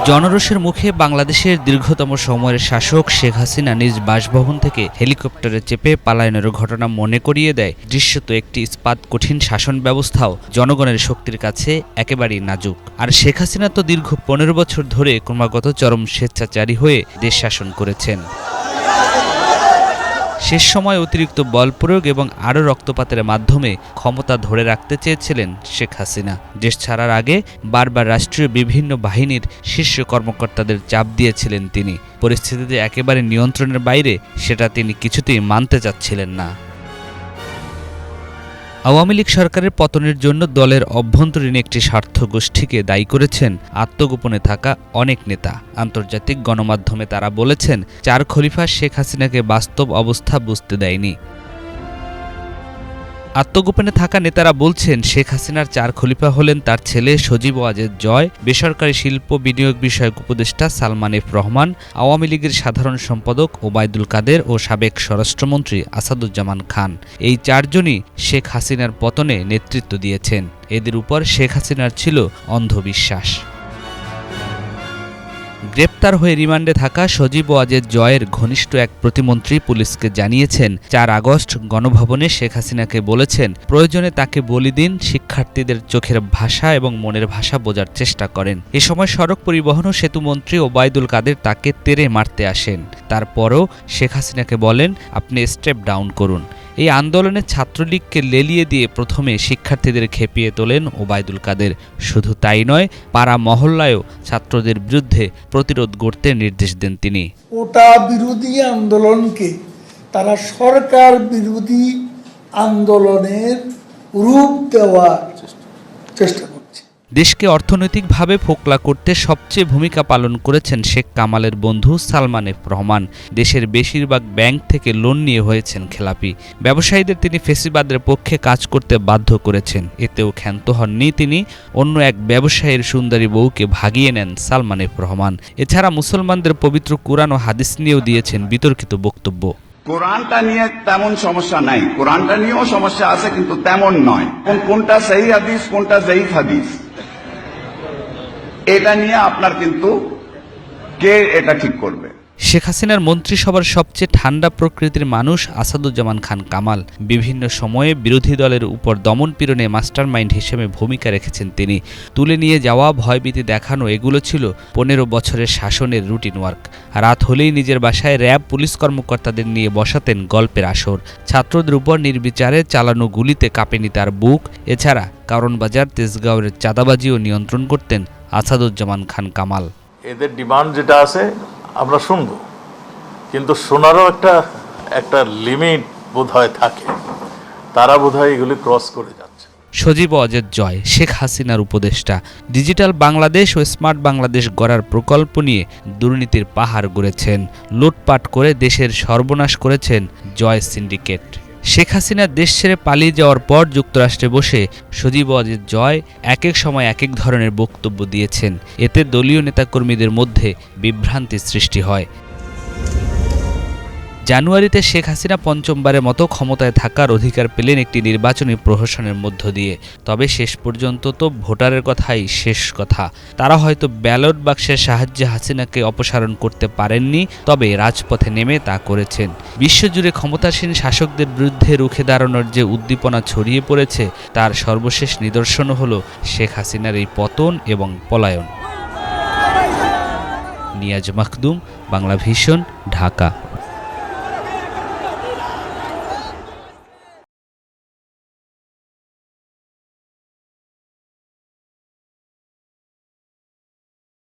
জনরোষের মুখে বাংলাদেশের দীর্ঘতম সময়ের শাসক শেখ হাসিনা নিজ বাসভবন থেকে হেলিকপ্টারে চেপে পালায়নের ঘটনা মনে করিয়ে দেয় দৃশ্যত একটি ইস্পাত কঠিন শাসন ব্যবস্থাও জনগণের শক্তির কাছে একেবারেই নাজুক। আর শেখ হাসিনা তো দীর্ঘ ১৫ বছর ধরে ক্রমাগত চরম স্বেচ্ছাচারী হয়ে দেশ শাসন করেছেন। শেষ সময় অতিরিক্ত বল প্রয়োগ এবং আরও রক্তপাতের মাধ্যমে ক্ষমতা ধরে রাখতে চেয়েছিলেন শেখ হাসিনা। দেশ ছাড়ার আগে বারবার রাষ্ট্রীয় বিভিন্ন বাহিনীর শীর্ষ কর্মকর্তাদের চাপ দিয়েছিলেন তিনি। পরিস্থিতিতে একেবারে নিয়ন্ত্রণের বাইরে সেটা তিনি কিছুতেই মানতে চাচ্ছিলেন না। আওয়ামী লীগ সরকারের পতনের জন্য দলের অভ্যন্তরীণ একটি স্বার্থ গোষ্ঠীকে দায়ী করেছেন আত্মগোপনে থাকা অনেক নেতা। আন্তর্জাতিক গণমাধ্যমে তারা বলেছেন, চার খলিফা শেখ হাসিনাকে বাস্তব অবস্থা বুঝতে দেয়নি। আত্মগোপনে থাকা নেতারা বলছেন, শেখ হাসিনার চার খলিফা হলেন তার ছেলে সজীব ওয়াজেদ জয়, বেসরকারি শিল্প বিনিয়োগ বিষয়ক উপদেষ্টা সালমান এফ রহমান, আওয়ামী লীগের সাধারণ সম্পাদক ওবায়দুল কাদের ও সাবেক স্বরাষ্ট্রমন্ত্রী আসাদুজ্জামান খান। এই চারজনই শেখ হাসিনার পতনে নেতৃত্ব দিয়েছেন। এদের উপর শেখ হাসিনার ছিল অন্ধবিশ্বাস। গ্রেপ্তার হয়ে রিমান্ডে থাকা সজীব ওয়াজেদ জয়ের ঘনিষ্ঠ এক প্রতিমন্ত্রী পুলিশকে জানিয়েছেন, ৪ আগস্ট গণভবনে শেখ হাসিনাকে বলেছেন, প্রয়োজনে তাকে বলি দিন, শিক্ষার্থীদের চোখের ভাষা এবং মনের ভাষা বোঝার চেষ্টা করেন। এ সময় সড়ক পরিবহন ও সেতুমন্ত্রী ওবায়দুল কাদের তাকে তেড়ে মারতে আসেন। তারপরও শেখ হাসিনাকে বলেন, আপনি স্টেপ ডাউন করুন। এই আন্দোলনে ছাত্রলীগকে লেলিয়ে দিয়ে প্রথমে শিক্ষার্থীদের খেপিয়ে তোলেন ওবায়দুল কাদের। শুধু তাই নয়, পাড়া মহল্লায়ও ছাত্রদের বিরুদ্ধে প্রতিরোধ গড়তে নির্দেশ দেন তিনি। কোটা বিরোধী আন্দোলনকে তারা সরকার বিরোধী আন্দোলনের রূপ দেওয়ার চেষ্টা করছে। দেশকে অর্থনৈতিকভাবে ফোকলা করতে সবচেয়ে ভূমিকা পালন করেছেন শেখ কামালের বন্ধু সালমান এফ রহমান। দেশের বেশিরভাগ ব্যাংক থেকে লোন নিয়ে হয়েছেন খেলাপি। ব্যবসায়ীদের তিনি ফেসিবাদের পক্ষে কাজ করতে বাধ্য করেছেন। এতেও ক্ষান্ত হননি তিনি। অন্য এক ব্যবসায়ীর সুন্দরী বউকে ভাগিয়ে নেন সালমান এফ রহমান। এছাড়া মুসলমানদের পবিত্র কুরআন ও হাদিস নিয়েও দিয়েছেন বিতর্কিত বক্তব্য। কোরআনটা নিয়ে তেমন সমস্যা নাই, কোরআনটা নিয়েও সমস্যা আছে, কিন্তু তেমন নয়। কোনটা সহিহ হাদিস, কোনটা যঈফ হাদিস, এটা নিয়ে আপনার কিন্তু কে এটা ঠিক করবে? শেখ হাসিনার মন্ত্রিসভার সবচেয়ে ঠান্ডা প্রকৃতির মানুষ আসাদুজ্জামান খান কামাল। বিভিন্ন সময়ে বিরোধী দলের উপর দমনপীড়নে মাস্টারমাইন্ড হিসেবে ভূমিকা রেখেছেন তিনি। তুলে নিয়ে যাওয়া, ভয়ভীতি দেখানো, এগুলো ছিল ১৫ বছরের শাসনের রুটিন ওয়ার্ক। রাত হলেই নিজের বাসায় র্যাব পুলিশ কর্মকর্তাদের নিয়ে বসাতেন গল্পের আসর। ছাত্রদের উপর নির্বিচারে চালানো গুলিতে কাঁপেনি তার বুক। এছাড়া কারণবাজার, তেজগাঁওয়ের চাঁদাবাজিও নিয়ন্ত্রণ করতেন আসাদুজ্জামান খান কামাল। এদের ডিমান্ড যেটা আছে আমরা শুনবো, কিন্তু শোনারও একটা লিমিট বোধহয় থাকে। তারা বোধহয় এগুলি ক্রস করে যাচ্ছে। সজীব ওয়াজেদ জয় শেখ হাসিনার উপদেষ্টা। ডিজিটাল বাংলাদেশ ও স্মার্ট বাংলাদেশ গড়ার প্রকল্প নিয়ে দুর্নীতির পাহাড় গড়েছেন। লুটপাট করে দেশের সর্বনাশ করেছেন জয় সিন্ডিকেট। শেখ হাসিনা দেশ ছেড়ে পালিয়ে যাওয়ার পর যুক্তরাষ্ট্রে বসে সজীব ওয়াজেদ জয় এক এক সময় এক এক ধরনের বক্তব্য দিয়েছেন। এতে দলীয় নেতাকর্মীদের মধ্যে বিভ্রান্তি সৃষ্টি হয়। জানুয়ারিতে শেখ হাসিনা পঞ্চমবারের মতো ক্ষমতায় থাকার অধিকার পেলেন একটি নির্বাচনী প্রহসনের মধ্য দিয়ে। তবে শেষ পর্যন্ত তো ভোটারের কথাই শেষ কথা। তারা হয়তো ব্যালট বাক্সের সাহায্যে হাসিনাকে অপসারণ করতে পারেননি, তবে রাজপথে নেমে তা করেছেন। বিশ্বজুড়ে ক্ষমতাসীন শাসকদের বিরুদ্ধে রুখে দাঁড়ানোর যে উদ্দীপনা ছড়িয়ে পড়েছে, তার সর্বশেষ নিদর্শন হল শেখ হাসিনার এই পতন এবং পলায়ন। নিয়াজ মাখদুম, বাংলা ভিশন, ঢাকা।